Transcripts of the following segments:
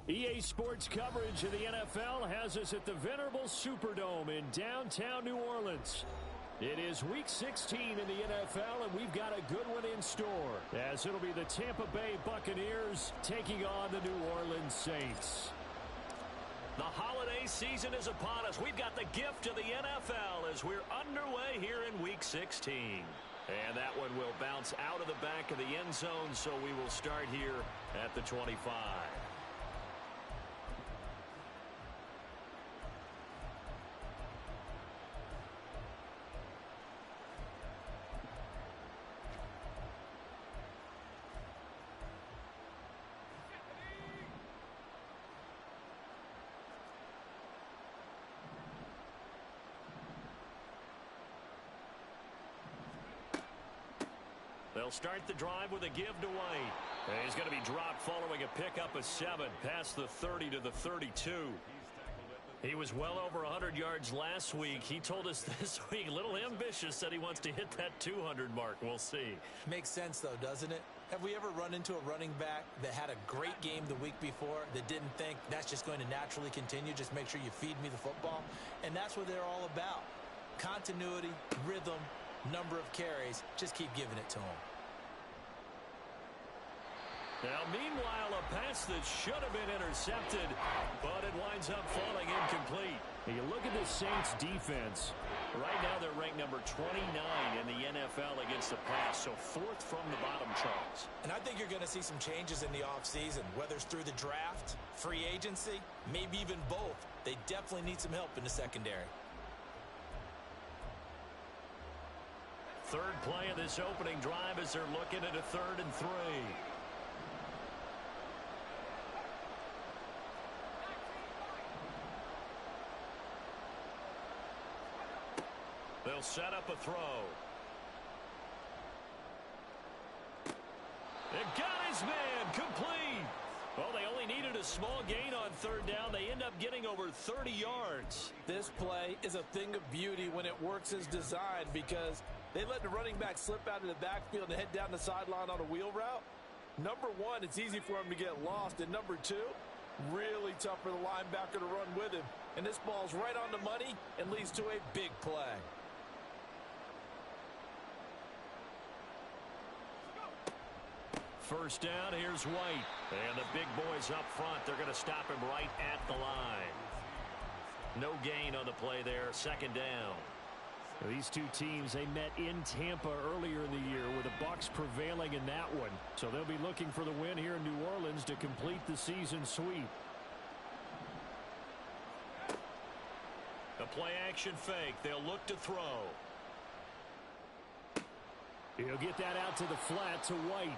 EA Sports coverage of the NFL has us at the venerable Superdome in downtown New Orleans. It is Week 16 in the NFL, and we've got a good one in store, as it'll be the Tampa Bay Buccaneers taking on the New Orleans Saints. The holiday season is upon us. We've got the gift of the NFL as we're underway here in Week 16. And that one will bounce out of the back of the end zone, so we will start here at the 25. They'll start the drive with a give to White. And he's going to be dropped following a pickup of 7 past the 30 to the 32. He was well over 100 yards last week. He told us this week, a little ambitious, said he wants to hit that 200 mark. We'll see. Makes sense, though, doesn't it? Have we ever run into a running back that had a great game the week before that didn't think that's just going to naturally continue? Just make sure you feed me the football. And that's what they're all about. Continuity, rhythm, number of carries. Just keep giving it to him. Now, meanwhile, a pass that should have been intercepted, but it winds up falling incomplete. You look at the Saints' defense. Right now, they're ranked number 29 in the NFL against the pass, so 4th from the bottom, Charles. And I think you're going to see some changes in the offseason, whether it's through the draft, free agency, maybe even both. They definitely need some help in the secondary. Third play of this opening drive as they're looking at a 3rd and 3. They'll set up a throw. It got his man complete. Well, they only needed a small gain on 3rd down. They end up getting over 30 yards. This play is a thing of beauty when it works as designed because they let the running back slip out of the backfield and head down the sideline on a wheel route. Number one, it's easy for him to get lost. And number two, really tough for the linebacker to run with him. And this ball's right on the money and leads to a big play. First down, here's White. And the big boys up front, they're going to stop him right at the line. No gain on the play there, 2nd down. These two teams, they met in Tampa earlier in the year with the Bucs prevailing in that one. So they'll be looking for the win here in New Orleans to complete the season sweep. The play-action fake. They'll look to throw. He'll get that out to the flat to White.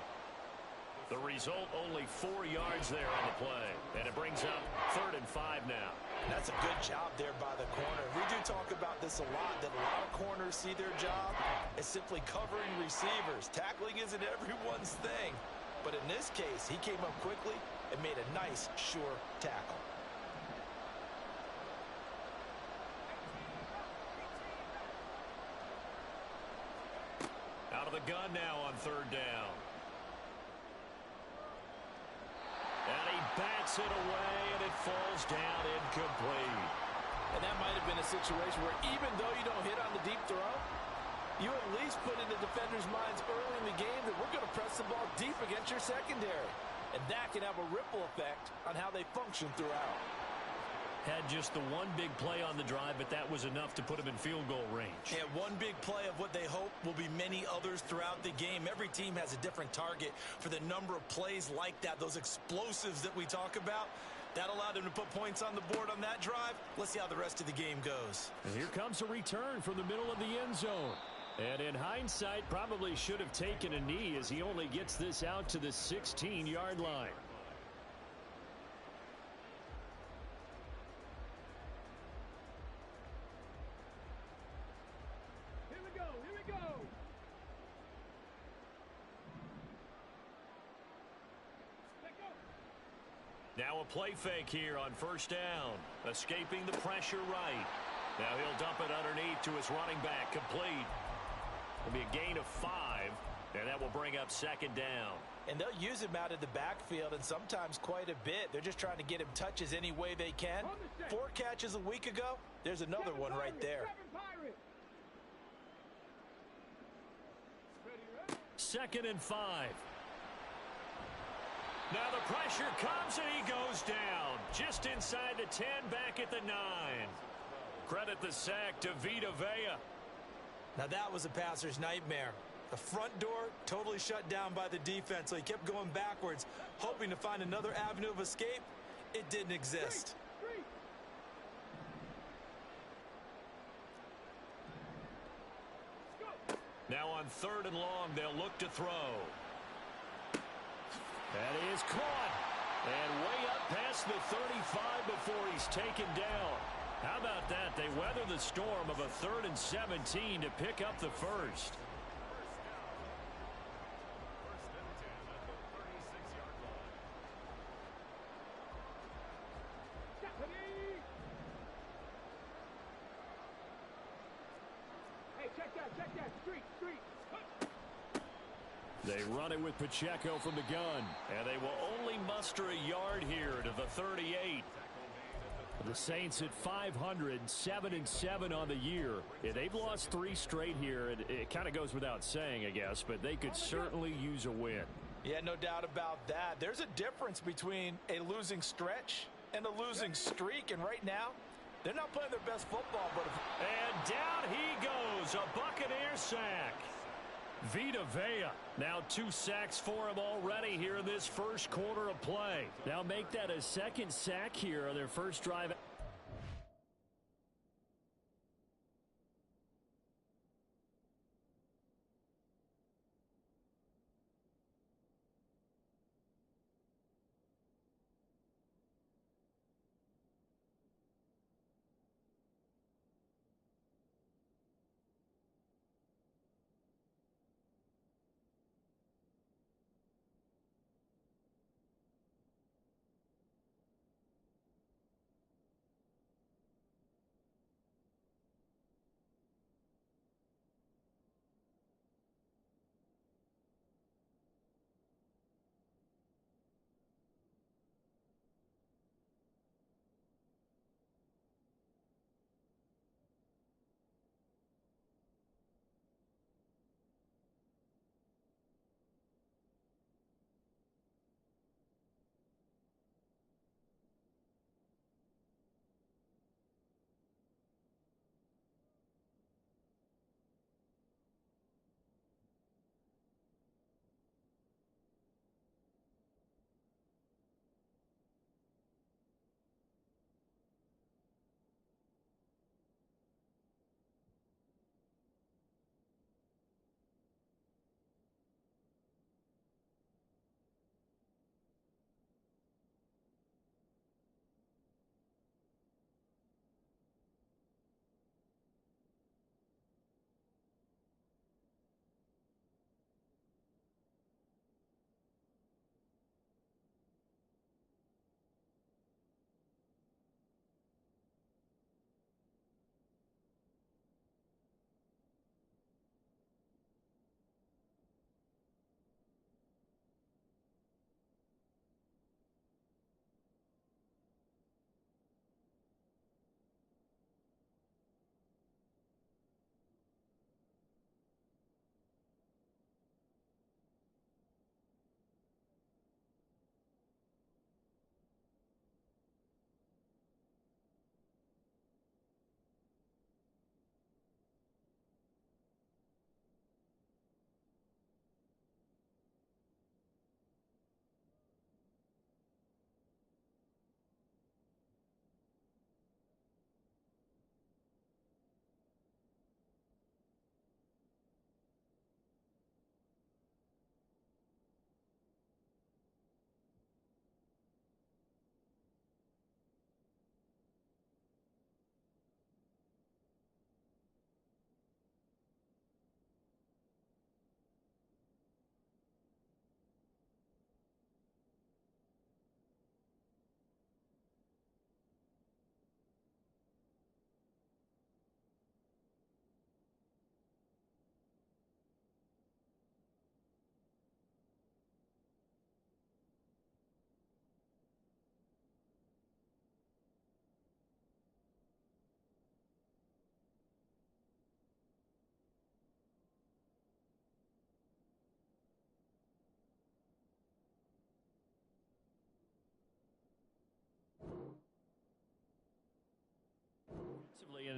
The result, only 4 yards there on the play. And it brings up 3rd and 5 now. That's a good job there by the corner. We do talk about this a lot, that a lot of corners see their job as simply covering receivers. Tackling isn't everyone's thing. But in this case, he came up quickly and made a nice, sure tackle. Out of the gun now on 3rd down. And he bats it away, and it falls down incomplete. And that might have been a situation where even though you don't hit on the deep throw, you at least put in the defender's minds early in the game that we're going to press the ball deep against your secondary. And that can have a ripple effect on how they function throughout. Had just the one big play on the drive, but that was enough to put him in field goal range. Yeah, one big play of what they hope will be many others throughout the game. Every team has a different target for the number of plays like that, those explosives that we talk about. That allowed them to put points on the board on that drive. Let's see how the rest of the game goes. And here comes a return from the middle of the end zone. And in hindsight, probably should have taken a knee as he only gets this out to the 16-yard line. Now a play fake here on 1st down. Escaping the pressure right. Now he'll dump it underneath to his running back. Complete. It'll be a gain of 5. And that will bring up second down. And they'll use him out of the backfield, and sometimes quite a bit. They're just trying to get him touches any way they can. 4 catches a week ago. There's another one right there. Second and 5. Now the pressure comes, and he goes down. Just inside the 10, back at the 9. Credit the sack to Vita Vea. Now that was a passer's nightmare. The front door totally shut down by the defense, so he kept going backwards, hoping to find another avenue of escape. It didn't exist. Now on 3rd and long, they'll look to throw. That is caught. And way up past the 35 before he's taken down. How about that? They weather the storm of a 3rd and 17 to pick up the first. They run it with Pacheco from the gun. And they will only muster a yard here to the 38. The Saints at 500, 7-7 on the year. Yeah, they've lost 3 straight here. It kind of goes without saying, I guess, but they could certainly use a win. Yeah, no doubt about that. There's a difference between a losing stretch and a losing streak, and right now, they're not playing their best football. And down he goes, a Buccaneer sack. Vita Vea. Now 2 sacks for him already here in this first quarter of play. Now make that a second sack here on their first drive.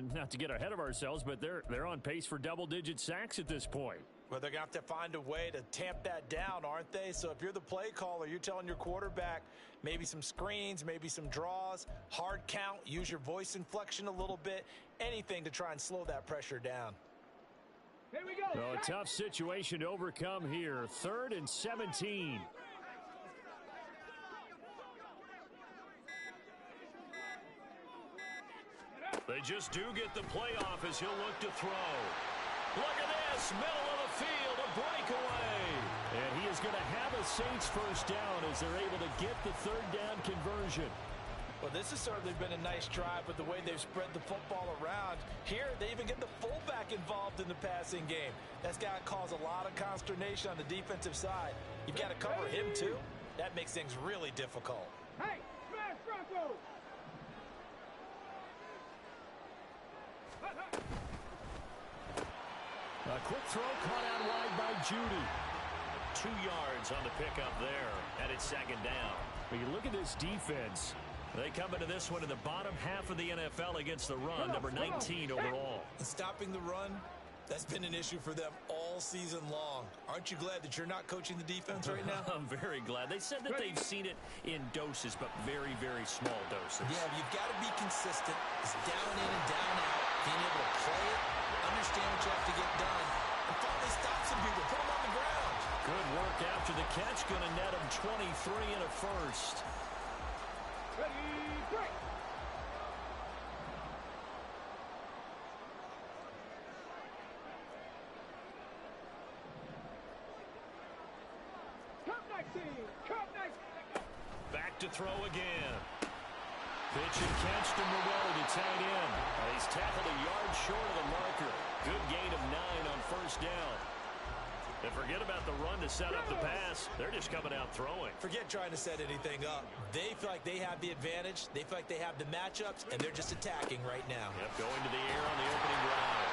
And not to get ahead of ourselves, but they're on pace for double-digit sacks at this point. Well, they're going to have to find a way to tamp that down, aren't they? So if you're the play caller, you're telling your quarterback maybe some screens, maybe some draws, hard count, use your voice inflection a little bit, anything to try and slow that pressure down. Here we go. So a tough situation to overcome here. 3rd and 17. They just do get the playoff as he'll look to throw. Look at this, middle of the field, a breakaway. And he is going to have a Saints first down as they're able to get the 3rd down conversion. Well, this has certainly been a nice drive with the way they've spread the football around. Here, they even get the fullback involved in the passing game. That's got to cause a lot of consternation on the defensive side. You've got to cover him, too. That makes things really difficult. Hey, smash Bronco! A quick throw caught out wide by Judy. 2 yards on the pickup there, and it's 2nd down. When you look at this defense, they come into this one in the bottom half of the NFL against the run, number 19 overall. And stopping the run, that's been an issue for them all season long. Aren't you glad that you're not coaching the defense right now? I'm very glad. They said that they've seen it in doses, but very, very small doses. Yeah, you've got to be consistent. It's down in and down out. Being able to play it, understand what you have to get done, and finally stop some people, put them on the ground. Good work after the catch. Going to net him 23 and a first. Ready, break! Cup 19! Cup 19! Back to throw again. Pitch and catch to Morelli to tight end. He's tackled a yard short of the marker. Good gain of 9 on first down. And forget about the run to set up the pass. They're just coming out throwing. Forget trying to set anything up. They feel like they have the advantage. They feel like they have the matchups, and they're just attacking right now. Yep, going to the air on the opening drive.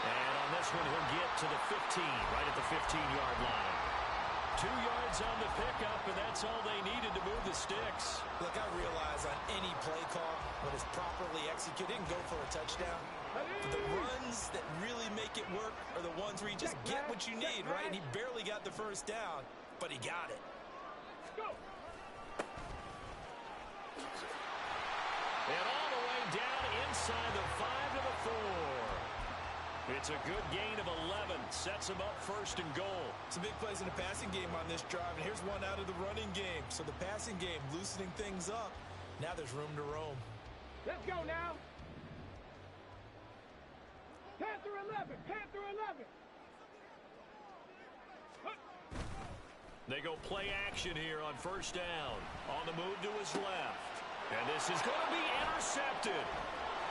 And on this one, he'll get to the 15, right at the 15-yard line. 2 yards on the pickup, and that's all they needed to move the sticks. Look, I realize on any play call, when it's properly executed, and go for a touchdown. But the runs that really make it work are the ones where you just get what you need, right? And he barely got the first down, but he got it. Go! And all the way down inside the 5 to the 4. It's a good gain of 11. Sets him up 1st and goal. Some big plays in the passing game on this drive, and here's one out of the running game. So the passing game loosening things up. Now there's room to roam. Let's go now! Panther 11! Panther 11! They go play action here on first down. On the move to his left. And this is going to be intercepted.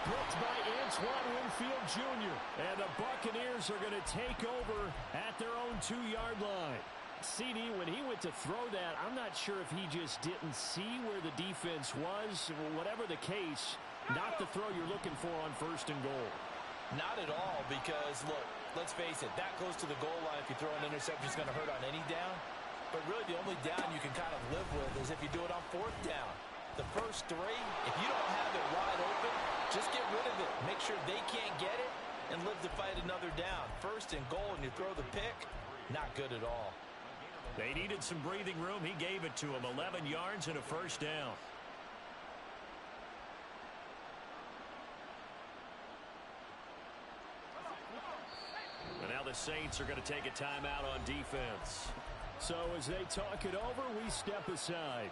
Blocked by Antoine Winfield Jr. And the Buccaneers are going to take over at their own 2-yard line. CD, when he went to throw that, I'm not sure if he just didn't see where the defense was. Whatever the case, not the throw you're looking for on 1st and goal. Not at all, because, look, let's face it, that goes to the goal line. If you throw an interception, it's going to hurt on any down. But really, the only down you can kind of live with is if you do it on 4th down. The first 3, if you don't have it wide open, just get rid of it. Make sure they can't get it and live to fight another down. 1st and goal, and you throw the pick, not good at all. They needed some breathing room. He gave it to him. 11 yards and a first down. And now the Saints are going to take a timeout on defense. So as they talk it over, we step aside.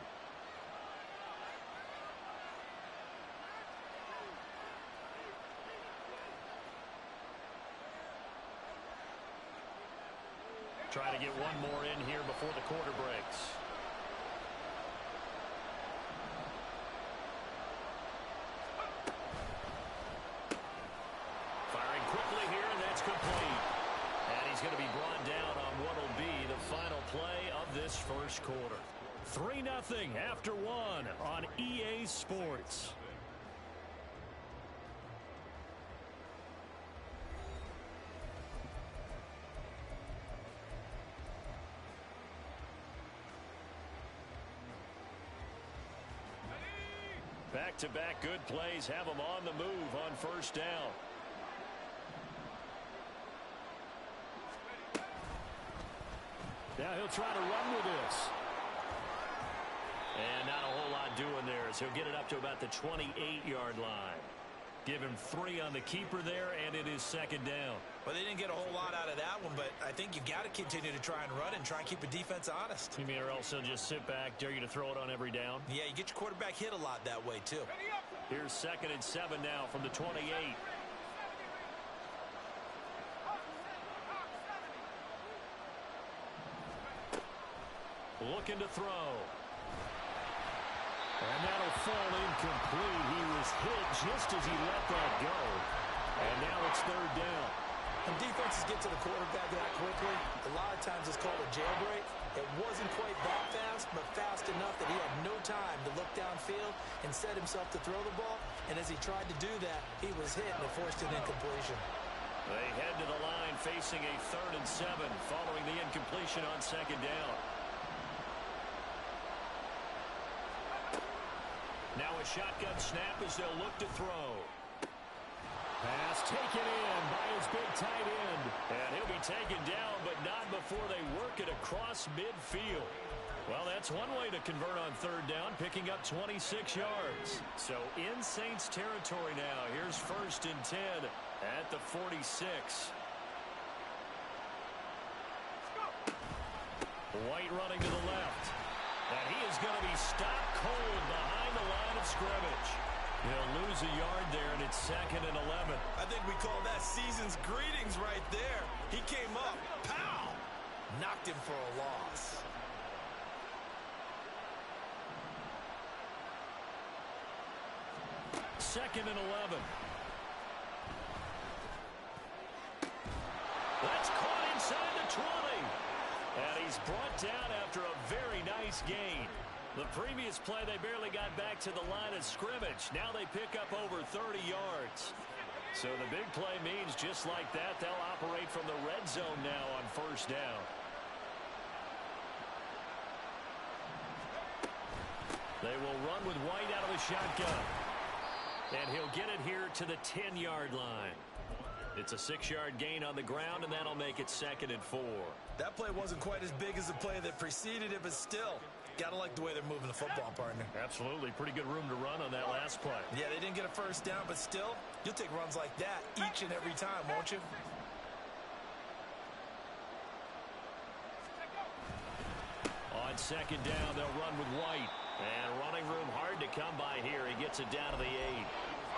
Try to get one more in here before the quarter breaks. Firing quickly here, and that's complete. And he's going to be brought down on what will be the final play of this first quarter. 3-0 after 1 on EA Sports. Back-to-back good plays have them on the move on first down. Now he'll try to run with this. And not a whole lot doing there as he'll get it up to about the 28-yard line. Give him 3 on the keeper there, and it is second down. Well, they didn't get a whole lot out of that one, but I think you got to continue to try and run and try and keep the defense honest. You mean or else he'll just sit back, dare you to throw it on every down? Yeah, you get your quarterback hit a lot that way, too. Here's 2nd and 7 now from the 28. Looking to throw. And that'll fall incomplete. He was hit just as he let that go. And now it's 3rd down. When defenses get to the quarterback that quickly, a lot of times it's called a jailbreak. It wasn't quite that fast, but fast enough that he had no time to look downfield and set himself to throw the ball. And as he tried to do that, he was hit and it forced an incompletion. They head to the line facing a 3rd and 7 following the incompletion on 2nd down. Now a shotgun snap as they'll look to throw. Pass taken in by his big tight end. And he'll be taken down, but not before they work it across midfield. Well, that's one way to convert on 3rd down, picking up 26 yards. So in Saints territory now. Here's 1st and 10 at the 46. White running to the left. And he is going to be stopped cold behind the line of scrimmage. He'll lose a yard there, and it's 2nd and 11. I think we call that season's greetings right there. He came up, pow! Knocked him for a loss. Second and 11. That's caught inside the 20. And he's brought down after a very nice gain. The previous play, they barely got back to the line of scrimmage. Now they pick up over 30 yards. So the big play means just like that, they'll operate from the red zone now on 1st down. They will run with White out of the shotgun. And he'll get it here to the 10-yard line. It's a 6-yard gain on the ground, and that'll make it 2nd and 4. That play wasn't quite as big as the play that preceded it, but still, got to like the way they're moving the football, partner. Absolutely. Pretty good room to run on that last play. Yeah, they didn't get a 1st down, but still, you'll take runs like that each and every time, won't you? On 2nd down, they'll run with White. And running room hard to come by here. He gets it down to the 8.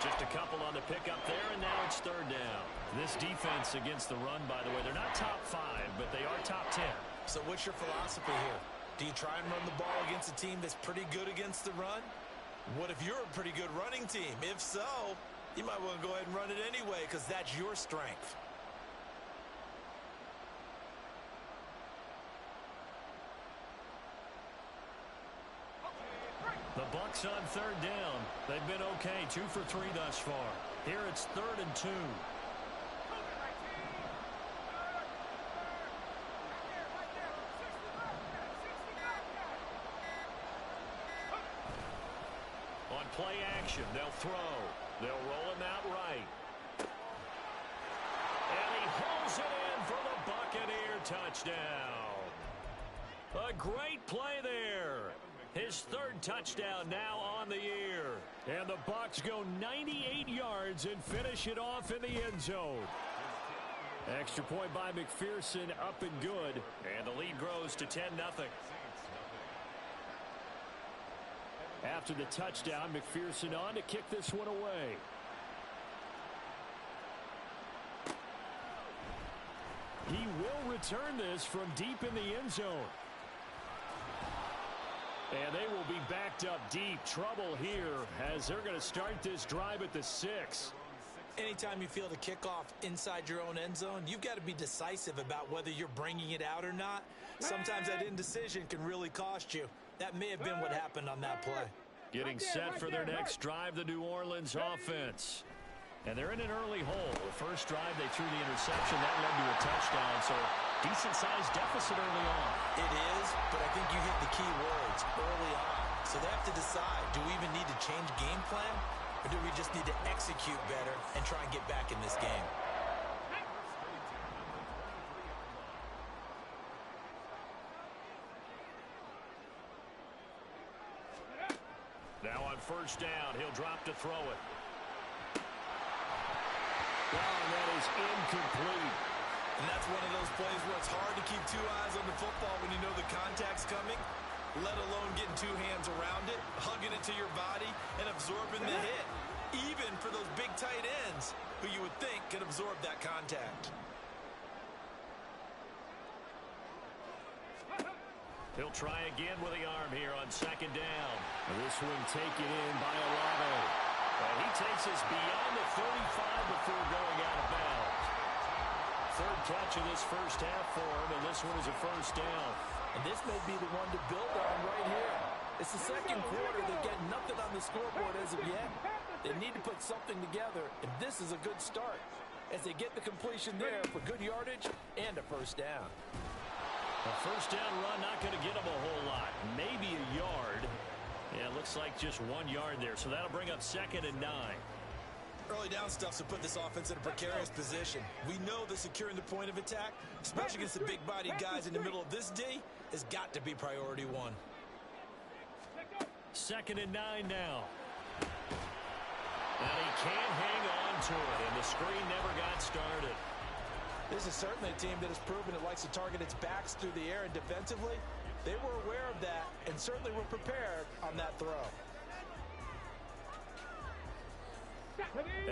Just a couple on the pickup there, and now it's 3rd down. This defense against the run, by the way, they're not top 5, but they are top 10. So what's your philosophy here? Do you try and run the ball against a team that's pretty good against the run? What if you're a pretty good running team? If so, you might want to go ahead and run it anyway because that's your strength. The Bucs on 3rd down. They've been okay, 2 for 3 thus far. Here it's 3rd and 2. On play action, they'll throw. They'll roll him out right. And he holds it in for the Buccaneer touchdown. A great play there. His 3rd touchdown now on the year. And the Bucs go 98 yards and finish it off in the end zone. Extra point by McPherson, up and good. And the lead grows to 10-0. After the touchdown, McPherson on to kick this one away. He will return this from deep in the end zone. And they will be backed up deep. Trouble here as they're going to start this drive at the 6. Anytime you feel the kickoff inside your own end zone, you've got to be decisive about whether you're bringing it out or not. Sometimes that indecision can really cost you. That may have been what happened on that play. Getting set for their next drive, the New Orleans offense. And they're in an early hole. The first drive, they threw the interception. That led to a touchdown, so decent-sized deficit early on. It is, but I think you hit the key words early on. So they have to decide, do we even need to change game plan? Or do we just need to execute better and try and get back in this game? Now on first down, he'll drop to throw it. Well, and that is incomplete. And that's one of those plays where it's hard to keep two eyes on the football when you know the contact's coming, let alone getting two hands around it, hugging it to your body, and absorbing the hit. Even for those big tight ends who you would think can absorb that contact. He'll try again with the arm here on second down. And this one taken in by Olave. And he takes us beyond the 35 before going out of bounds. Third catch of this first half for him, and this one is a first down. And this may be the one to build on right here. It's the second quarter. They get nothing on the scoreboard as of yet. They need to put something together, and this is a good start as they get the completion there for good yardage and a first down. A first down run, not going to get him a whole lot. Maybe a yard. Yeah, it looks like just 1 yard there, so that'll bring up second and 9. Early down stuff to put this offense in a precarious position. We know that securing the point of attack, especially against the big-bodied guys in the middle of this D, has got to be priority one. Second and 9 now. And he can't hang on to it, and the screen never got started. This is certainly a team that has proven it likes to target its backs through the air, and defensively, they were aware of that and certainly were prepared on that throw.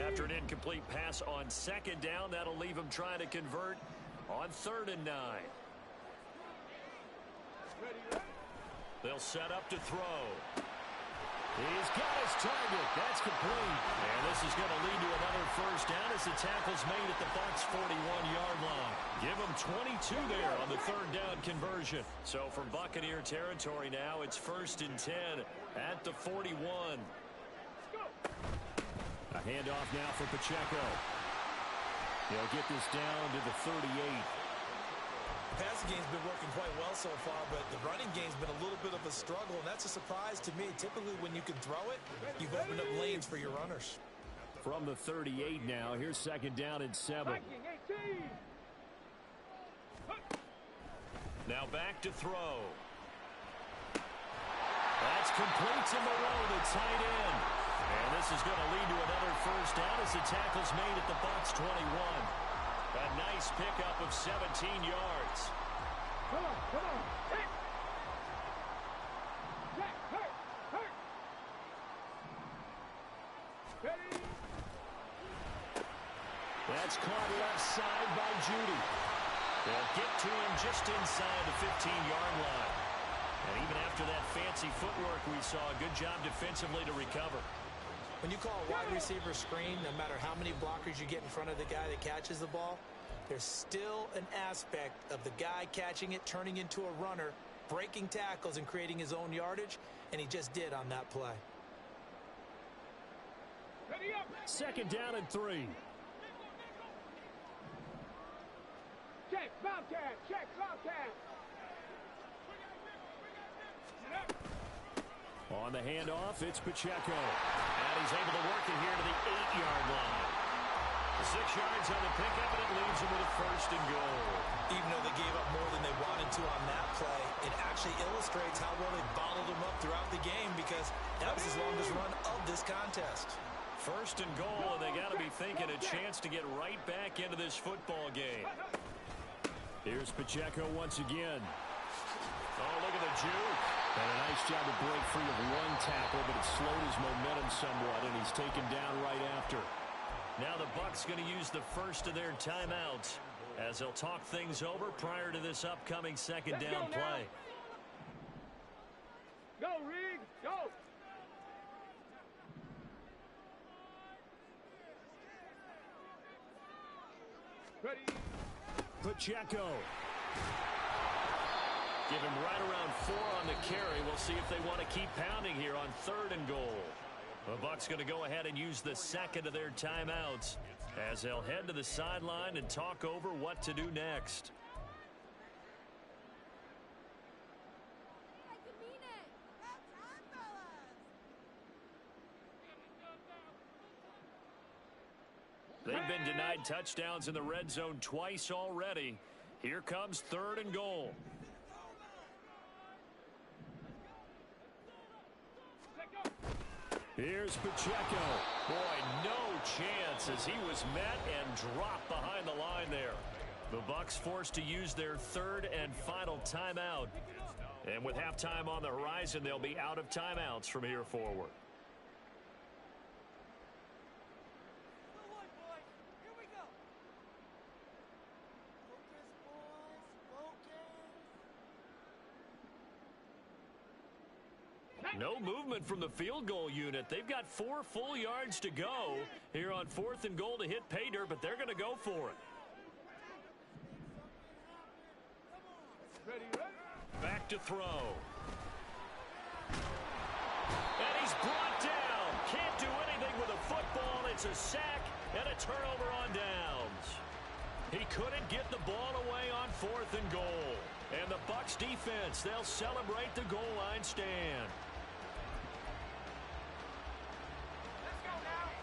After an incomplete pass on second down, that'll leave him trying to convert on third and 9. They'll set up to throw. He's got his target. That's complete. And this is going to lead to another first down as the tackle's made at the Bucs' 41-yard line. Give them 22 there on the third down conversion. So from Buccaneer territory now, it's first and 10 at the 41. A handoff now for Pacheco. He'll get this down to the 38. The passing game's been working quite well so far, but the running game's been a little bit of a struggle, and that's a surprise to me. Typically, when you can throw it, you've opened up lanes for your runners. From the 38 now, here's second down and 7. Now back to throw. That's complete to Moreau, the tight end. And this is going to lead to another first down as the tackle's made at the Bucs' 21. A nice pickup of 17 yards. Come on. Hit. Jack, hurt. Ready. That's caught left side by Judy. They'll get to him just inside the 15-yard line. And even after that fancy footwork we saw, a good job defensively to recover. When you call a wide receiver screen, no matter how many blockers you get in front of the guy that catches the ball, there's still an aspect of the guy catching it, turning into a runner, breaking tackles and creating his own yardage, and he just did on that play. Ready up. Second down and 3. Check, Bobcat. On the handoff, it's Pacheco. And he's able to work it here to the 8-yard line. 6 yards on the pickup, and it leaves him with a first and goal. Even though they gave up more than they wanted to on that play, it actually illustrates how well they bottled him up throughout the game, because that was his longest run of this contest. First and goal, and they got to be thinking a chance to get right back into this football game. Here's Pacheco once again. Oh, look at the juke. And a nice job to break free of one tackle, but it slowed his momentum somewhat, and he's taken down right after. Now the Bucs going to use the first of their timeouts as they'll talk things over prior to this upcoming second down play. Go, Reed. Go. Ready. Pacheco. Give him right around 4 on the carry. We'll see if they want to keep pounding here on third and goal. The Bucs going to go ahead and use the second of their timeouts as they'll head to the sideline and talk over what to do next. They've been denied touchdowns in the red zone twice already. Here comes 3rd and goal. Here's Pacheco. Boy, no chance as he was met and dropped behind the line there. The Bucs forced to use their 3rd and final timeout. And with halftime on the horizon, they'll be out of timeouts from here forward. No movement from the field goal unit. They've got 4 full yards to go here on 4th and goal to hit pay dirt, but they're going to go for it. Back to throw. And he's brought down. Can't do anything with a football. It's a sack and a turnover on downs. He couldn't get the ball away on 4th and goal. And the Bucs defense, they'll celebrate the goal line stand.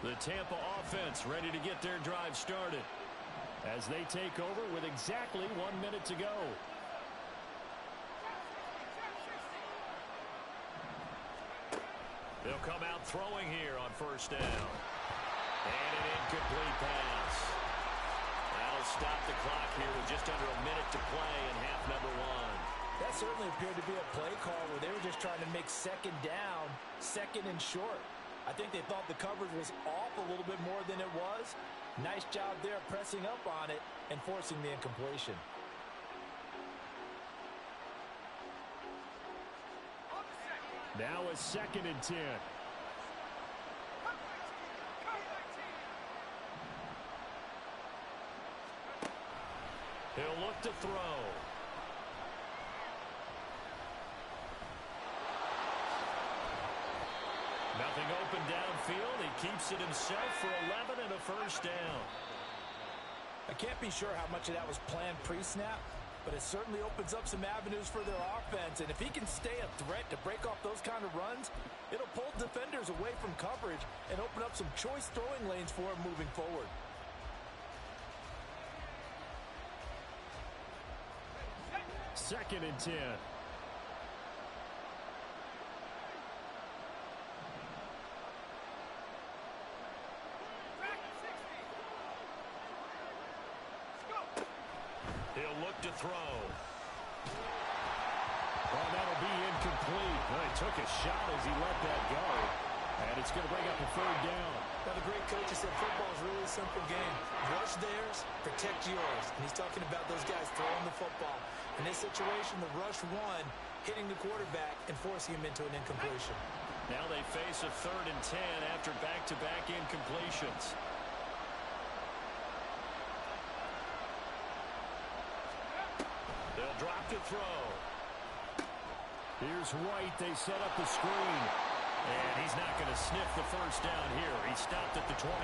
The Tampa offense ready to get their drive started as they take over with exactly 1 minute to go. They'll come out throwing here on 1st down. And an incomplete pass. That'll stop the clock here with just under a minute to play in half number 1. That certainly appeared to be a play call where they were just trying to make 2nd down, 2nd and short. I think they thought the coverage was off a little bit more than it was. Nice job there pressing up on it and forcing the incompletion. Now a 2nd and 10. He'll look to throw. Nothing open downfield. He keeps it himself for 11 and a 1st down. I can't be sure how much of that was planned pre-snap, but it certainly opens up some avenues for their offense. And if he can stay a threat to break off those kind of runs, it'll pull defenders away from coverage and open up some choice throwing lanes for him moving forward. Second and 10. He'll look to throw. Well, that'll be incomplete. Well, he took a shot as he let that go. And it's going to bring up a 3rd down. Now, the great coach has said football is really a simple game. Rush theirs, protect yours. And he's talking about those guys throwing the football. In this situation, the rush won, hitting the quarterback and forcing him into an incompletion. Now they face a 3rd and 10 after back-to-back incompletions. They'll drop to throw. Here's White. They set up the screen. And he's not going to sniff the 1st down here. He stopped at the 25.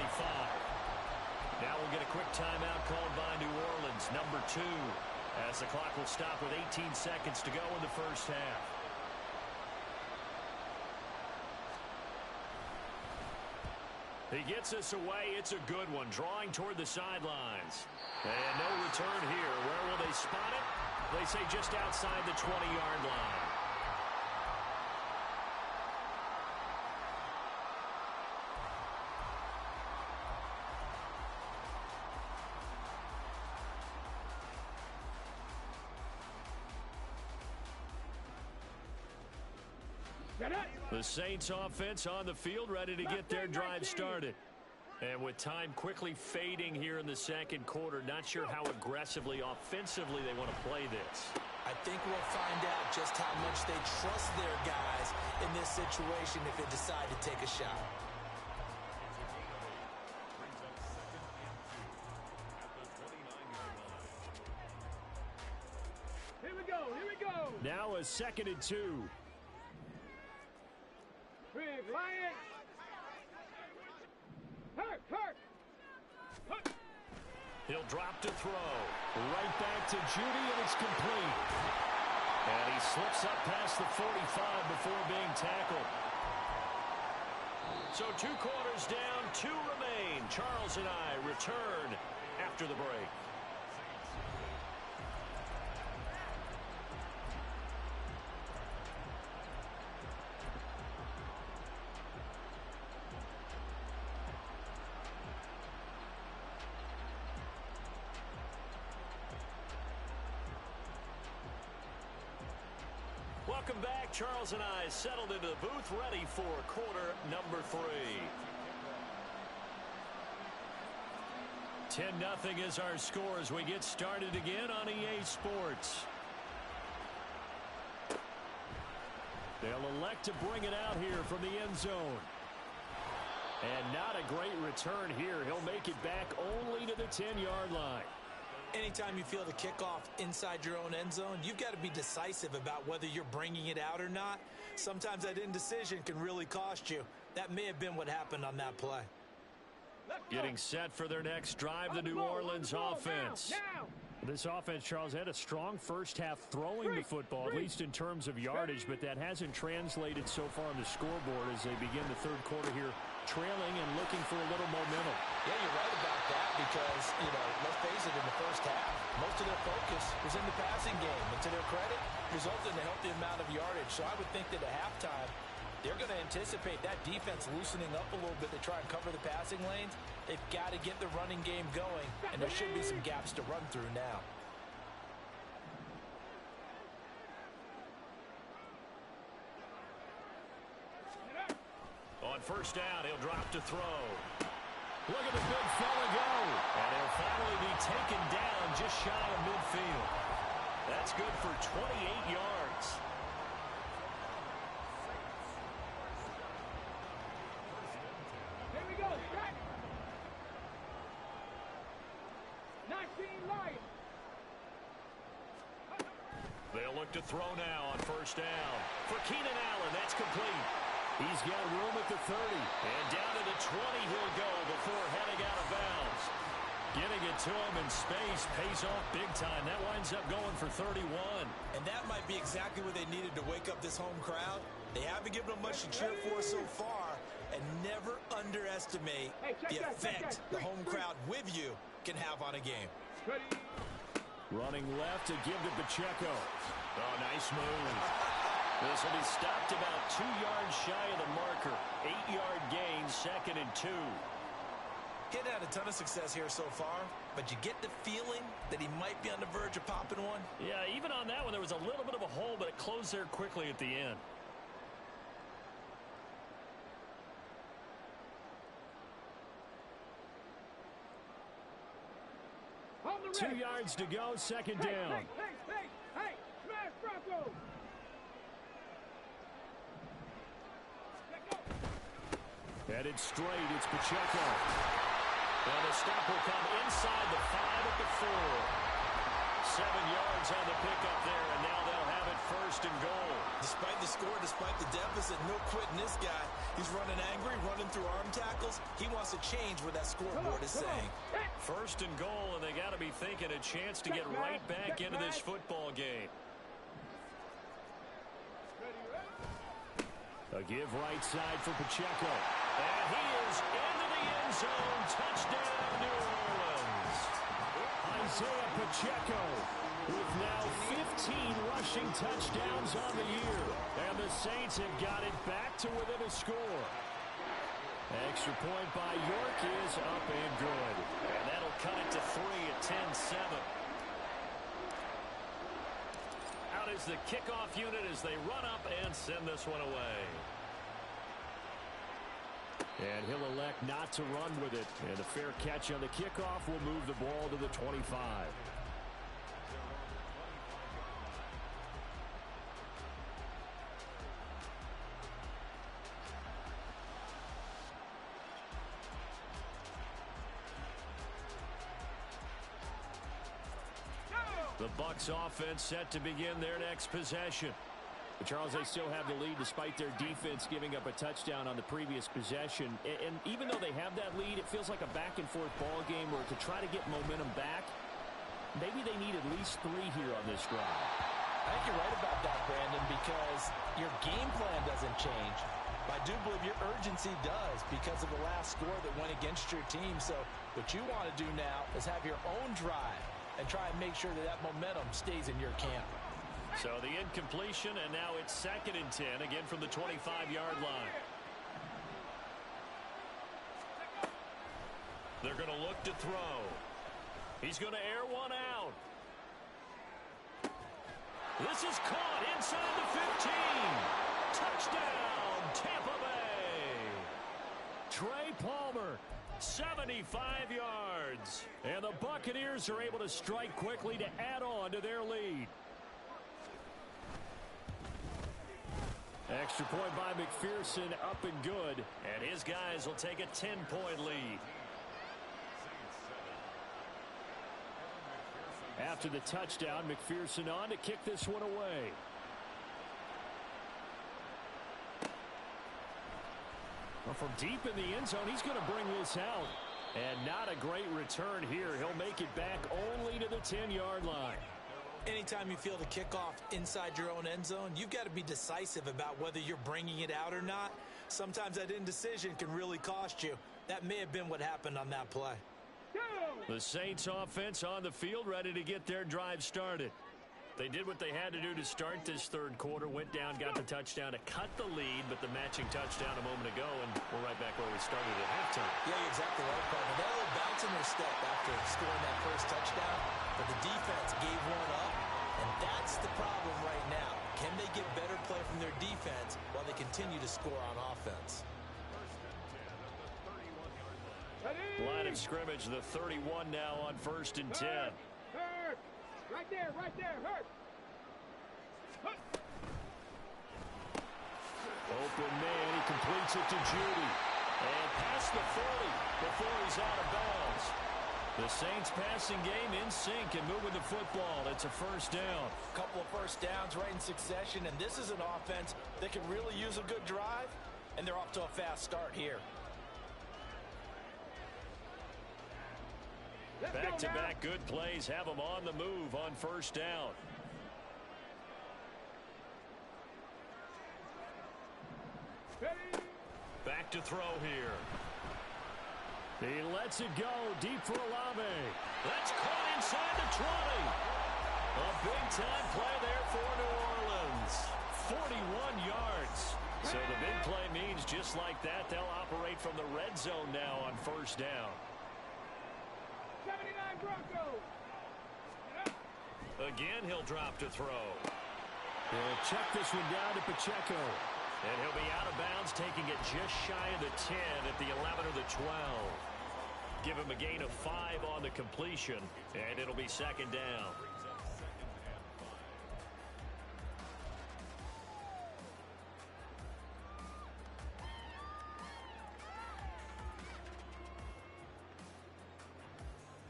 Now we'll get a quick timeout called by New Orleans, number 2, as the clock will stop with 18 seconds to go in the 1st half. He gets us away. It's a good one, drawing toward the sidelines. And no return here. Where will they spot it? They say just outside the 20-yard line. The Saints offense on the field ready to get their drive started. And with time quickly fading here in the 2nd quarter, not sure how aggressively, offensively they want to play this. I think we'll find out just how much they trust their guys in this situation if they decide to take a shot. Here we go, here we go. Now a 2nd and 2. Big Lion. Hurt, hurt. He'll drop to throw. Right back to Judy, and it's complete. And he slips up past the 45 before being tackled. So 2 quarters down, 2 remain Charles and I return after the break. Welcome back. Charles and I settled into the booth, ready for quarter number 3. 10-0 is our score as we get started again on EA Sports. They'll elect to bring it out here from the end zone. And not a great return here. He'll make it back only to the 10-yard line. Anytime you feel the kickoff inside your own end zone, you've got to be decisive about whether you're bringing it out or not. Sometimes that indecision can really cost you. That may have been what happened on that play. Getting set for their next drive, the New Orleans offense. This offense, Charles, had a strong first half throwing the football, at least in terms of yardage, but that hasn't translated so far on the scoreboard as they begin the third quarter here, trailing and looking for a little momentum. Yeah, you're right about that because, let's face it, in the first half, most of their focus was in the passing game. And to their credit, resulted in a healthy amount of yardage. So I would think that at halftime, they're going to anticipate that defense loosening up a little bit to try and cover the passing lanes. They've got to get the running game going, and there should be some gaps to run through now. On first down, he'll drop to throw. Look at the big fella go. And he'll finally be taken down just shy of midfield. That's good for 28 yards. Here we go. Strike. 19 Lions. They'll look to throw now on first down. For Keenan Allen, that's complete. He's got room at the 30. And down to the 20 he'll go before heading out of bounds. Getting it to him in space pays off big time. That winds up going for 31. And that might be exactly what they needed to wake up this home crowd. They haven't given them much to cheer for so far. And never underestimate the effect the home crowd with you can have on a game. Running left to give to Pacheco. Oh, nice move. This will be stopped about 2 yards shy of the marker. 8-yard gain, 2nd and 2. He had a ton of success here so far, but you get the feeling that he might be on the verge of popping one. Yeah, even on that one, there was a little bit of a hole, but it closed there quickly at the end. Hey, 2 yards to go, second down. Hey, smash Bronco. Headed straight, it's Pacheco. And the stop will come inside the 5 at the 4. 7 yards on the pickup there, and now they'll have it first and goal. Despite the score, despite the deficit, no quitting this guy. He's running angry, running through arm tackles. He wants to change what that scoreboard is saying. First and goal, and they got to be thinking a chance to get right back into this football game. A give right side for Pacheco. And he is into the end zone. Touchdown, New Orleans. Isaiah Pacheco with now 15 rushing touchdowns on the year. And the Saints have got it back to within a score. Extra point by York is up and good. And that'll cut it to 3 at 10-7. Out is the kickoff unit as they run up and send this one away. And he'll elect not to run with it. And a fair catch on the kickoff will move the ball to the 25. The Bucs offense set to begin their next possession. But Charles, they still have the lead despite their defense giving up a touchdown on the previous possession. And even though they have that lead, it feels like a back-and-forth ball game where to try to get momentum back, maybe they need at least 3 here on this drive. I think you're right about that, Brandon, because your game plan doesn't change. I do believe your urgency does because of the last score that went against your team. So what you want to do now is have your own drive and try and make sure that that momentum stays in your camp. So the incompletion, and now it's 2nd and 10, again from the 25-yard line. They're going to look to throw. He's going to air one out. This is caught inside the 15. Touchdown, Tampa Bay. Trey Palmer, 75 yards. And the Buccaneers are able to strike quickly to add on to their lead. Extra point by McPherson, up and good. And his guys will take a 10-point lead. After the touchdown, McPherson on to kick this one away. Well, from deep in the end zone, he's going to bring this out. And not a great return here. He'll make it back only to the 10-yard line. Anytime you feel the kickoff inside your own end zone, you've got to be decisive about whether you're bringing it out or not. Sometimes that indecision can really cost you. That may have been what happened on that play. The Saints offense on the field, ready to get their drive started. They did what they had to do to start this third quarter. Went down, got the touchdown to cut the lead, but the matching touchdown a moment ago, and we're right back where we started at halftime. Yeah, you're exactly right, partner. They had a little bounce in their step after scoring that first touchdown, but the defense gave one up, and that's the problem right now. Can they get better play from their defense while they continue to score on offense? Line of scrimmage, the 31 now on 1st and 10. Hurt. Right there, hurt. Open man, he completes it to Judy. And past the 40 before he's out of bounds. The Saints passing game in sync and moving the football. It's a first down. A couple of first downs right in succession, and this is an offense that can really use a good drive, and they're off to a fast start here. Back-to-back good plays have them on the move on first down. Back to throw here. He lets it go deep for Olave. That's caught inside the 20. A big-time play there for New Orleans. 41 yards. So the big play means just like that, they'll operate from the red zone now on first down. 79 Broncos. Again, he'll drop to throw. He'll check this one down to Pacheco. And he'll be out of bounds, taking it just shy of the 10 at the 11 or the 12. Give him a gain of 5 on the completion, and it'll be 2nd down.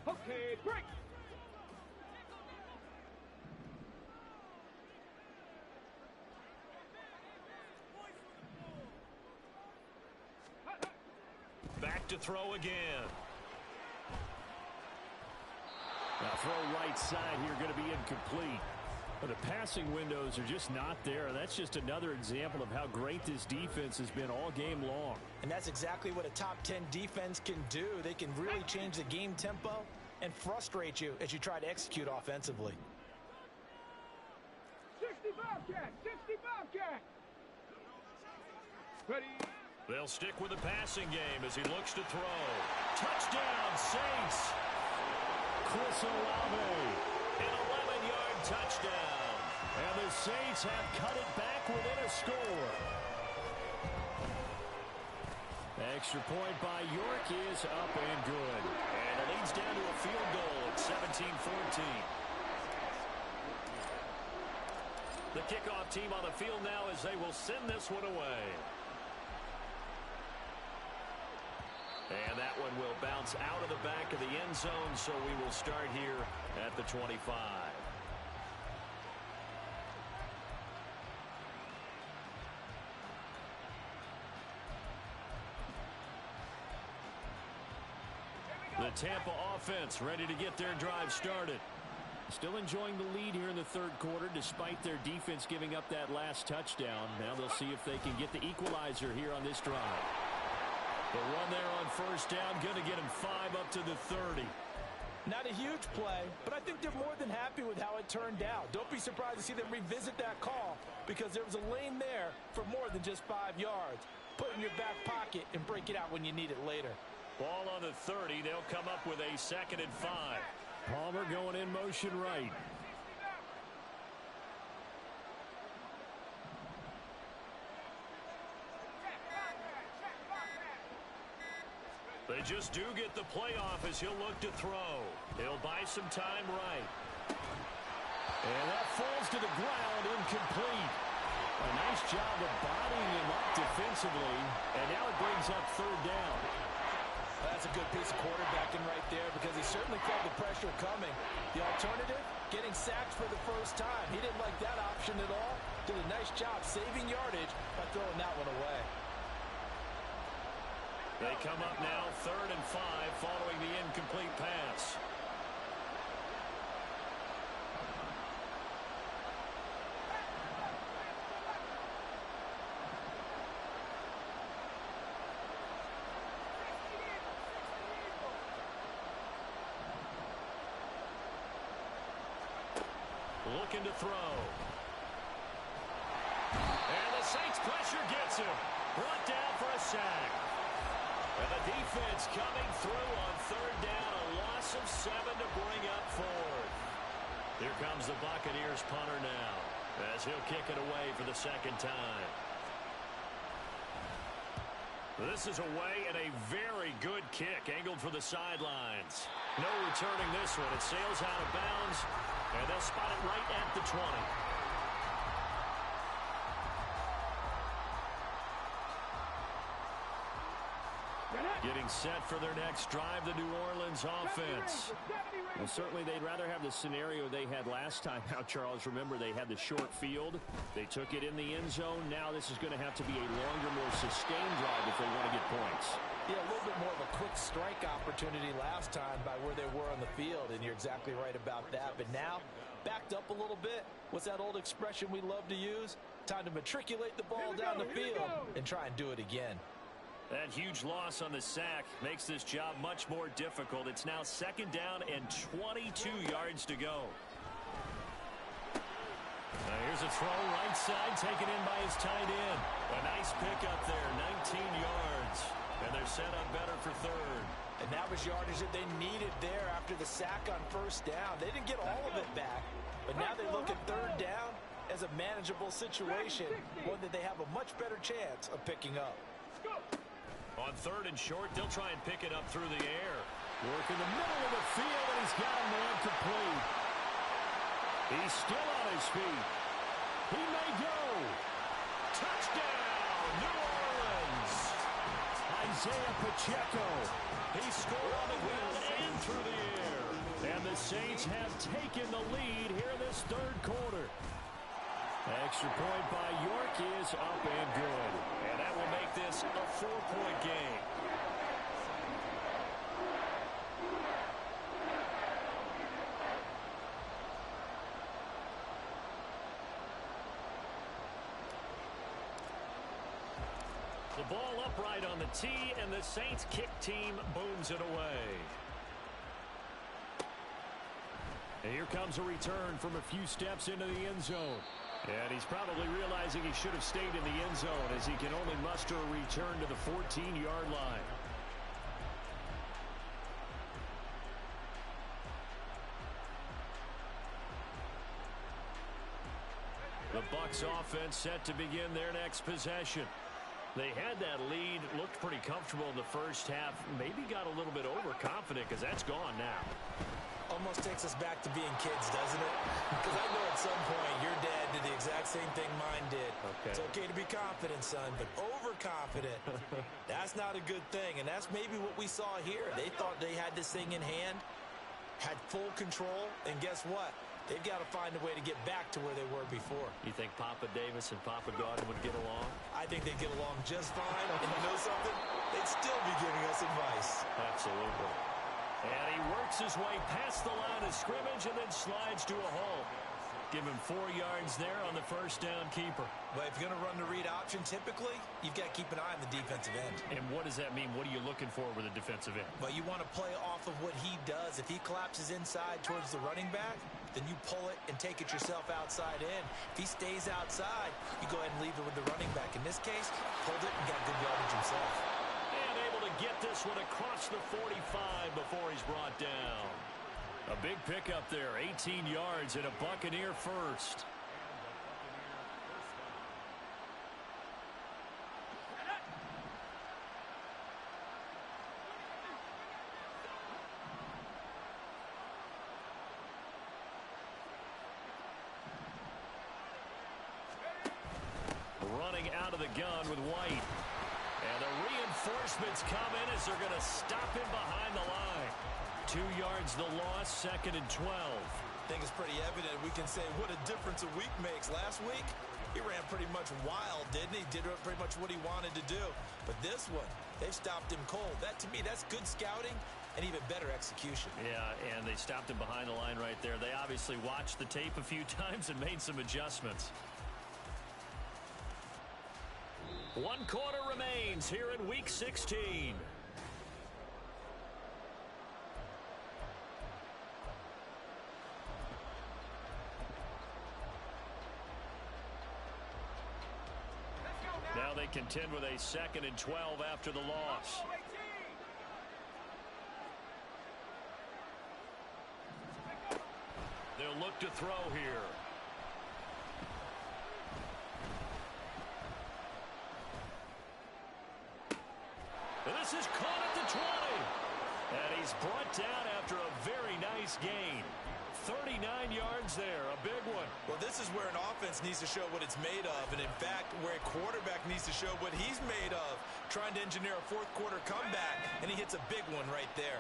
Okay, break. Back to throw again. Now throw right side here, going to be incomplete. But the passing windows are just not there. That's just another example of how great this defense has been all game long. And that's exactly what a top 10 defense can do. They can really change the game tempo and frustrate you as you try to execute offensively. 60 Bobcat, 60 Bobcat. Ready. They'll stick with the passing game as he looks to throw. Touchdown, Saints. Chris Olave. An 11-yard touchdown. And the Saints have cut it back within a score. Extra point by York is up and good. And it leads down to a field goal at 17-14. The kickoff team on the field now as they will send this one away. And that one will bounce out of the back of the end zone, so we will start here at the 25. The Tampa offense ready to get their drive started. Still enjoying the lead here in the third quarter despite their defense giving up that last touchdown. Now they'll see if they can get the equalizer here on this drive. The run there on first down, going to get him 5 up to the 30. Not a huge play, but I think they're more than happy with how it turned out. Don't be surprised to see them revisit that call because there was a lane there for more than just 5 yards. Put it in your back pocket and break it out when you need it later. Ball on the 30. They'll come up with a 2nd and 5. Palmer going in motion right. They just do get the playoff as he'll look to throw. He'll buy some time right. And that falls to the ground, incomplete. A nice job of bodying him up defensively, and now it brings up 3rd down. That's a good piece of quarterbacking right there because he certainly felt the pressure coming. The alternative, getting sacked for the first time. He didn't like that option at all. Did a nice job saving yardage by throwing that one away. They come up now 3rd and 5 following the incomplete pass. Looking to throw. And the Saints pressure gets him. Brought down for a sack. And the defense coming through on 3rd down. A loss of 7 to bring up 4th. Here comes the Buccaneers punter now as he'll kick it away for the 2nd time. This is away and a very good kick angled for the sidelines. No returning this one. It sails out of bounds. And they'll spot it right at the 20. Getting set for their next drive, the New Orleans offense. Well, certainly they'd rather have the scenario they had last time out, Charles. Remember, they had the short field. They took it in the end zone. Now this is going to have to be a longer, more sustained drive if they want to get points. Yeah, a little bit more of a quick strike opportunity last time by where they were on the field, and you're exactly right about that. But now, backed up a little bit. What's that old expression we love to use? Time to matriculate the ball down the field and try and do it again. That huge loss on the sack makes this job much more difficult. It's now 2nd down and 22 yards to go. Now here's a throw right side taken in by his tight end. A nice pickup there, 19 yards. And they're set up better for 3rd. And that was yardage that they needed there after the sack on 1st down. They didn't get all of it back, but now they look at 3rd down as a manageable situation, one that they have a much better chance of picking up. On 3rd and short, they'll try and pick it up through the air. Work in the middle of the field, and he's got him there complete. He's still on his feet. He may go. Touchdown, New Orleans. Isaiah Pacheco. He scored on the ground and through the air. And the Saints have taken the lead here in this 3rd quarter. Extra point by York is up and good. And that will make this a 4-point game. The ball upright on the tee, and the Saints kick team booms it away. And here comes a return from a few steps into the end zone. And he's probably realizing he should have stayed in the end zone as he can only muster a return to the 14-yard line. The Bucs offense set to begin their next possession. They had that lead, looked pretty comfortable in the first half, maybe got a little bit overconfident because that's gone now. Almost takes us back to being kids, doesn't it? Because I know at some point your dad did the exact same thing mine did. Okay. It's okay to be confident, son, but overconfident, that's not a good thing. And that's maybe what we saw here. They thought they had this thing in hand, had full control, and guess what? They've got to find a way to get back to where they were before. You think Papa Davis and Papa Gordon would get along? I think they'd get along just fine. And you know something? They'd still be giving us advice. Absolutely. And he works makes his way past the line of scrimmage and then slides to a halt. Give him 4 yards there on the first down keeper. But if you're going to run the read option, typically, you've got to keep an eye on the defensive end. And what does that mean? What are you looking for with a defensive end? But you want to play off of what he does. If he collapses inside towards the running back, then you pull it and take it yourself outside in. If he stays outside, you go ahead and leave it with the running back. In this case, pulled it and got good yardage himself. And able to get this one across the 45 before he's brought down. A big pickup there, 18 yards and a Buccaneer first. Running out of the gun with White. And the reinforcements come in as they're going to stop him behind the line. 2 yards the loss, 2nd and 12. I think it's pretty evident. We can say what a difference a week makes. Last week, he ran pretty much wild, didn't he? Did pretty much what he wanted to do. But this one, they've stopped him cold. That, to me, that's good scouting and even better execution. Yeah, and they stopped him behind the line right there. They obviously watched the tape a few times and made some adjustments. 1 quarter remains here in Week 16. Now they contend with a 2nd and 12 after the loss. They'll look to throw here. And this is caught at the 20. And he's brought down after a very nice gain. 39 yards there, a big one. Well, this is where an offense needs to show what it's made of, and in fact, where a quarterback needs to show what he's made of, trying to engineer a 4th quarter comeback, and he hits a big one right there.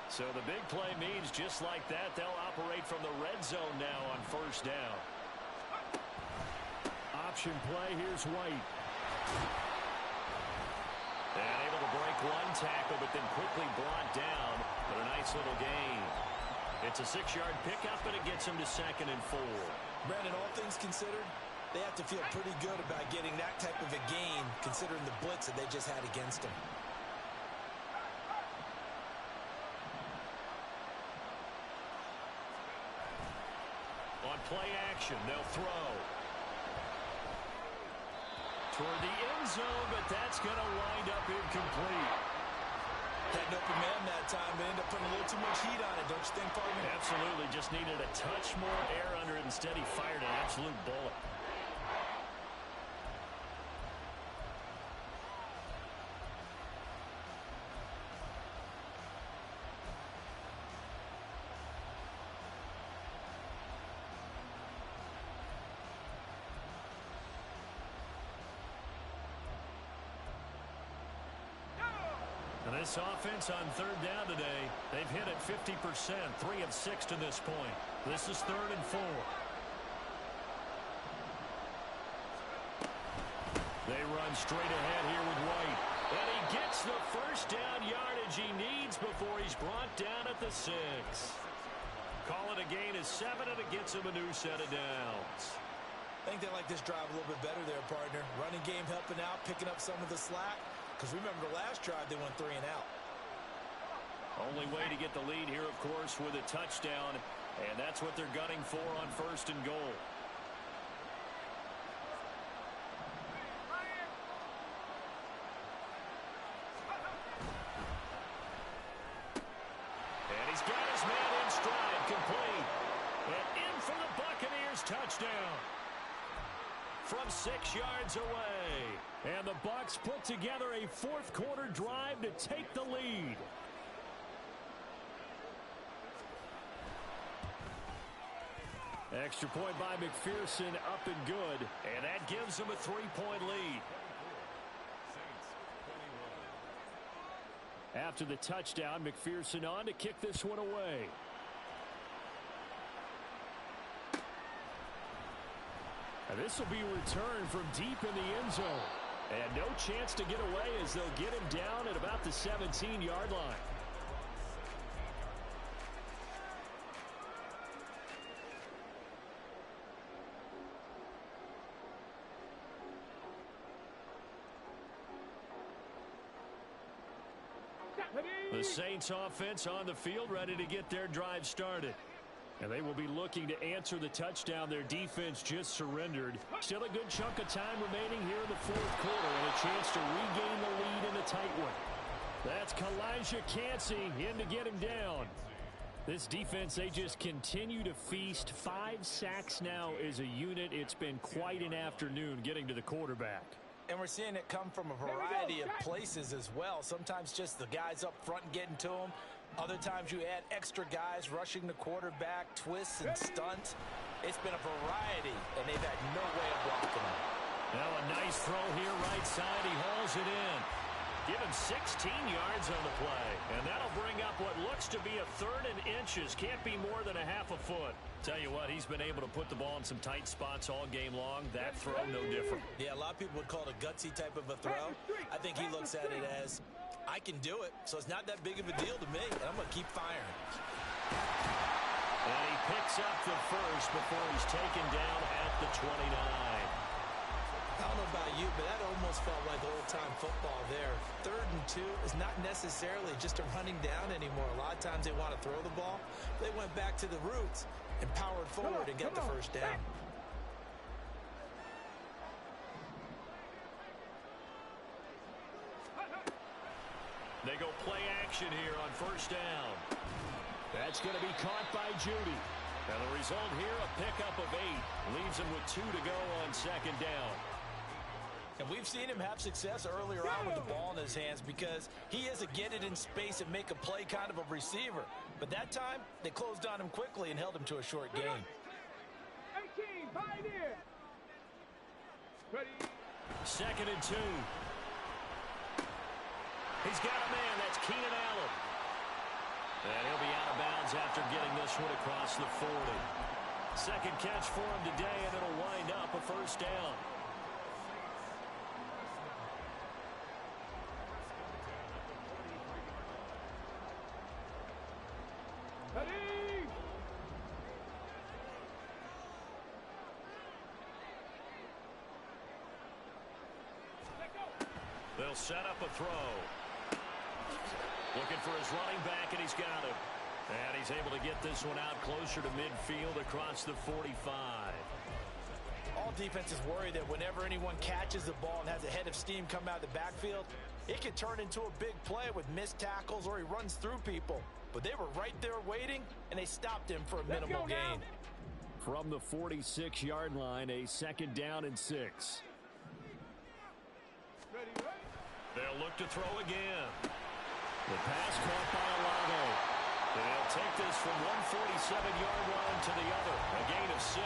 So the big play means just like that, they'll operate from the red zone now on 1st down. Option play, here's White. And able to break 1 tackle, but then quickly brought down, but a nice little gain. It's a 6-yard pickup, and it gets him to 2nd and 4. Brandon, all things considered, they have to feel pretty good about getting that type of a gain, considering the blitz that they just had against them. On play action, they'll throw. Toward the end zone, but that's going to wind up incomplete. Had an open man that time, but ended up putting a little too much heat on it, don't you think, partner? Absolutely, just needed a touch more air under it. Instead, he fired an absolute bullet. This offense on 3rd down today, they've hit it 50%, 3 of 6 to this point. This is 3rd and 4. They run straight ahead here with White. And he gets the first down yardage he needs before he's brought down at the 6. Call it a gain of 7, and it gets him a new set of downs. I think they like this drive a little bit better there, partner. Running game helping out, picking up some of the slack. Because remember, the last drive, they went 3 and out. Only way to get the lead here, of course, with a touchdown. And that's what they're gunning for on 1st and goal. And he's got his man in stride, complete. And in for the Buccaneers touchdown. From 6 yards away. And the Bucs put together a 4th quarter drive to take the lead. Extra point by McPherson, up and good. And that gives them a 3-point lead. After the touchdown, McPherson on to kick this one away. And this will be a return from deep in the end zone. And no chance to get away as they'll get him down at about the 17-yard line. The Saints offense on the field ready to get their drive started. And they will be looking to answer the touchdown their defense just surrendered. Still a good chunk of time remaining here in the fourth quarter and a chance to regain the lead in a tight one. That's Kalijah Cansey in to get him down. This defense, they just continue to feast. 5 sacks now as a unit. It's been quite an afternoon getting to the quarterback. And we're seeing it come from a variety of places as well. Sometimes just the guys up front getting to them. Other times you add extra guys rushing the quarterback, twists and stunts. It's been a variety, and they've had no way of blocking them. Now a nice throw here right side. He hauls it in. Give him 16 yards on the play. And that'll bring up what looks to be a 3rd and inches. Can't be more than a half a foot. Tell you what, he's been able to put the ball in some tight spots all game long. That throw, no different. Yeah, a lot of people would call it a gutsy type of a throw. I think he looks at it as, I can do it, so it's not that big of a deal to me, and I'm going to keep firing. And he picks up the first before he's taken down at the 29. I don't know about you, but that almost felt like old-time football there. 3rd and 2 is not necessarily just a running down anymore. A lot of times they want to throw the ball. They went back to the roots and powered forward and got the first down. They go play action here on first down. That's going to be caught by Judy. And the result here, a pickup of 8. Leaves him with 2 to go on second down. And we've seen him have success earlier on with the ball in his hands because he is a get it in space and make a play kind of a receiver. But that time, they closed on him quickly and held him to a short gain. 18, Pioneer. Ready. 2nd and 2. He's got a man. That's Keenan Allen. And he'll be out of bounds after getting this one across the 40. Second catch for him today, and it'll wind up a first down. Ready. They'll set up a throw. Looking for his running back, and he's got him. And he's able to get this one out closer to midfield across the 45. All defenses worry that whenever anyone catches the ball and has a head of steam come out of the backfield, it can turn into a big play with missed tackles or he runs through people. But they were right there waiting, and they stopped him for a minimal gain. From the 46-yard line, a 2nd down and 6. Ready. They'll look to throw again. The pass caught by Olave. And they'll take this from 147-yard line to the other. A gain of 6.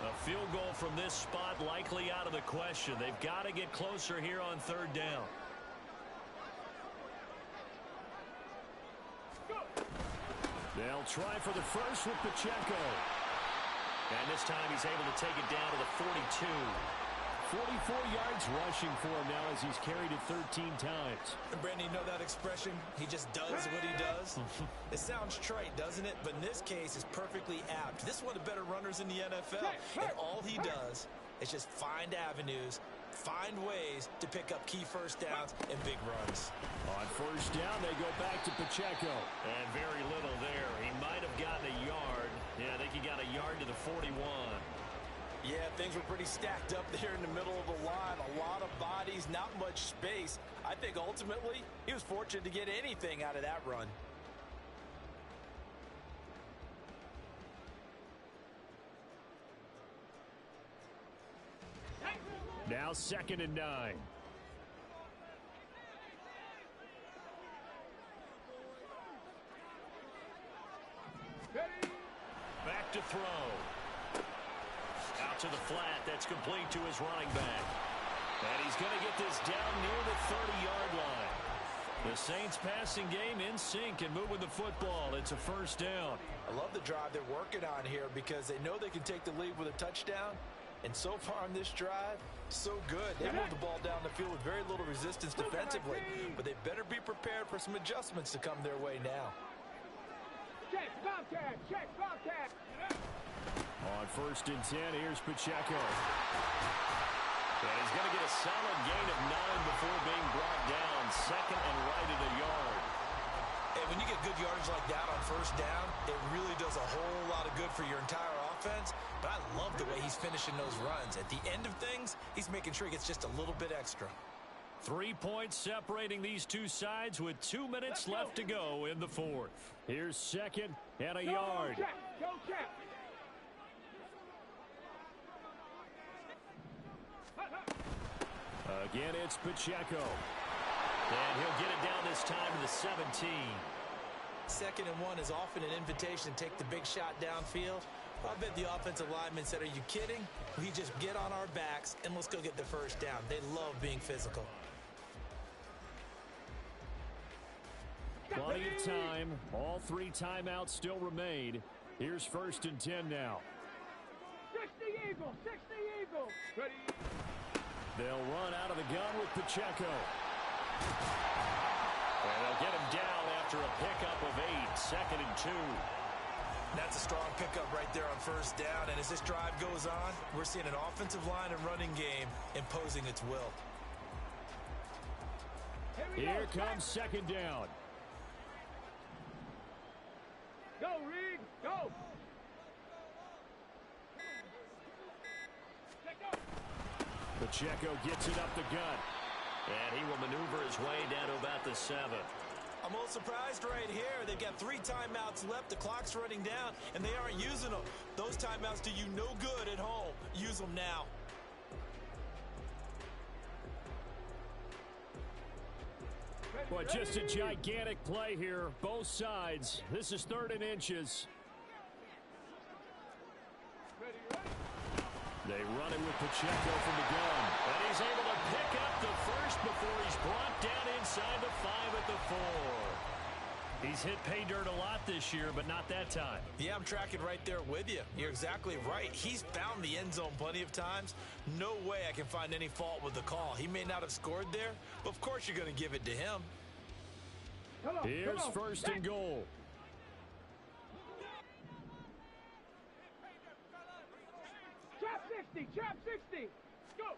A field goal from this spot likely out of the question. They've got to get closer here on 3rd down. They'll try for the first with Pacheco. And this time he's able to take it down to the 42. 44 yards rushing for him now as he's carried it 13 times. And Brandon, you know that expression? He just does what he does. It sounds trite, doesn't it? But in this case, it's perfectly apt. This is one of the better runners in the NFL. And all he does is just find avenues, find ways to pick up key first downs and big runs. On first down, they go back to Pacheco. And very little there. He might have gotten a yard. Yeah, I think he got a yard to the 41. Yeah, things were pretty stacked up there in the middle of the line. A lot of bodies, not much space. I think ultimately he was fortunate to get anything out of that run. Now 2nd and 9. Back to throw. Out to the flat. That's complete to his running back. And he's going to get this down near the 30-yard line. The Saints passing game in sync and moving the football. It's a first down. I love the drive they're working on here because they know they can take the lead with a touchdown. And so far on this drive, so good. They moved the ball down the field with very little resistance defensively. But they better be prepared for some adjustments to come their way now. Check, Bobcat, check, Bobcat. On 1st and 10, here's Pacheco. And he's going to get a solid gain of 9 before being brought down. Second and right at a yard. And when you get good yardage like that on 1st down, it really does a whole lot of good for your entire offense. But I love the way he's finishing those runs. At the end of things, he's making sure he gets just a little bit extra. 3 points separating these two sides with 2 minutes left to go in the 4th. Here's 2nd and a yard. Go check. Again, it's Pacheco. And he'll get it down this time to the 17. 2nd and 1 is often an invitation to take the big shot downfield. I bet the offensive lineman said, are you kidding? We just get on our backs and let's go get the 1st down. They love being physical. Plenty of time. All 3 timeouts still remain. Here's 1st and 10 now. 60 Eagle. Ready. They'll run out of the gun with Pacheco. And they'll get him down after a pickup of 8. 2nd and 2. That's a strong pickup right there on 1st down. And as this drive goes on, we're seeing an offensive line and running game imposing its will. Here comes 2nd down. Go, Reed. Go. Pacheco gets it up the gut. And he will maneuver his way down to about the 7. I'm a little surprised right here. They've got 3 timeouts left. The clock's running down, and they aren't using them. Those timeouts do you no good at home. Use them now. But just a gigantic play here. Both sides. This is 3rd and inches. They run it with Pacheco from the gun. And he's able to pick up the 1st before he's brought down inside the 5 at the 4. He's hit pay dirt a lot this year, but not that time. Yeah, I'm tracking right there with you. You're exactly right. He's found the end zone plenty of times. No way I can find any fault with the call. He may not have scored there, but of course you're going to give it to him. Here's 1st and goal. Chop 60. Go.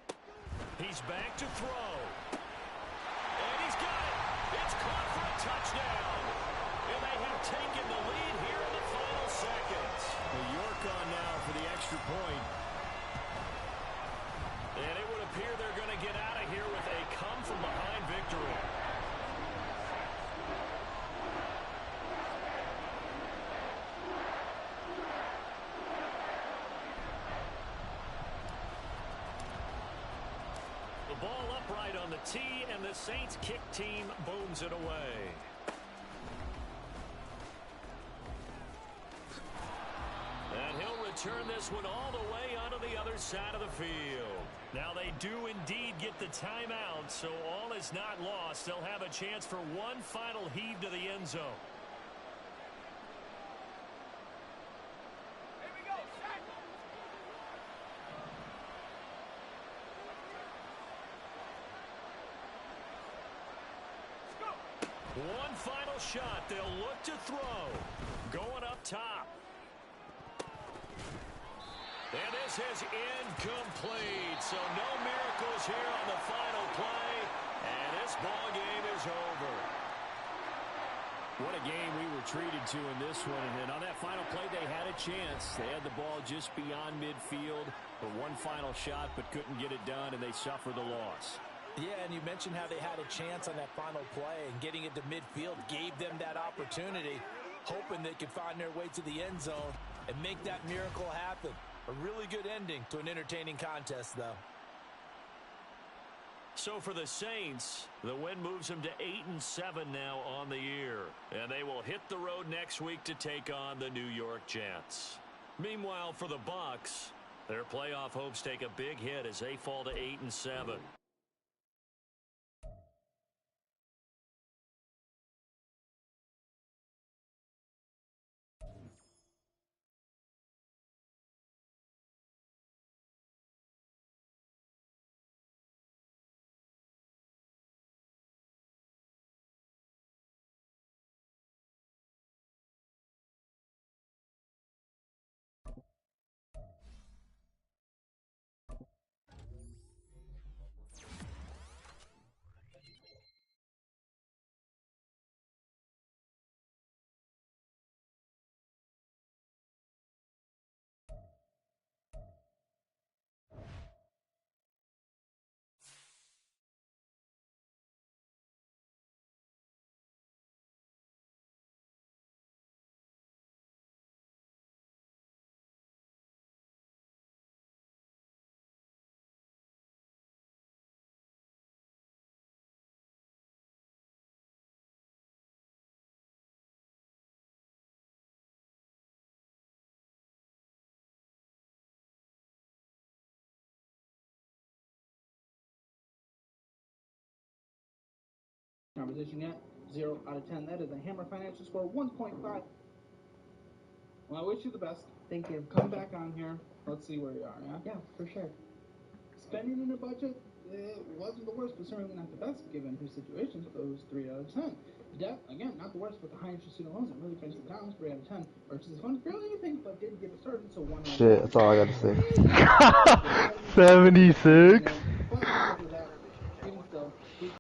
He's back to throw. And he's got it. It's caught for a touchdown. And they have taken the lead here in the final seconds. York on now for the extra point. And it would appear they're going to get out of here with a come-from-behind victory. Ball upright on the tee, and the Saints kick team booms it away. And he'll return this one all the way onto the other side of the field. Now they do indeed get the timeout, so all is not lost. They'll have a chance for one final heave to the end zone. One final shot. They'll look to throw. Going up top. And this is incomplete. So no miracles here on the final play. And this ball game is over. What a game we were treated to in this one. And on that final play, they had a chance. They had the ball just beyond midfield for one final shot, but couldn't get it done, and they suffer the loss. Yeah, and you mentioned how they had a chance on that final play, and getting it to midfield gave them that opportunity, hoping they could find their way to the end zone and make that miracle happen. A really good ending to an entertaining contest, though. So for the Saints, the win moves them to 8-7 now on the year. And they will hit the road next week to take on the New York Jets. Meanwhile, for the Bucs, their playoff hopes take a big hit as they fall to 8-7. conversation yet. 0 out of 10. That is a Hammer Financial score, 1.5. Well, I wish you the best. Thank you. Come back on here. Let's see where you are, yeah? Yeah, for sure. Spending in a budget, it wasn't the worst, but certainly not the best given your situation. So it was 3 out of 10. Debt, again, not the worst, but the high interest student loans, it really brings it down. 3 out of 10. Purchases fund, barely anything, but did get it started, so 1 out of 10. Shit, that's all I got to say. 76.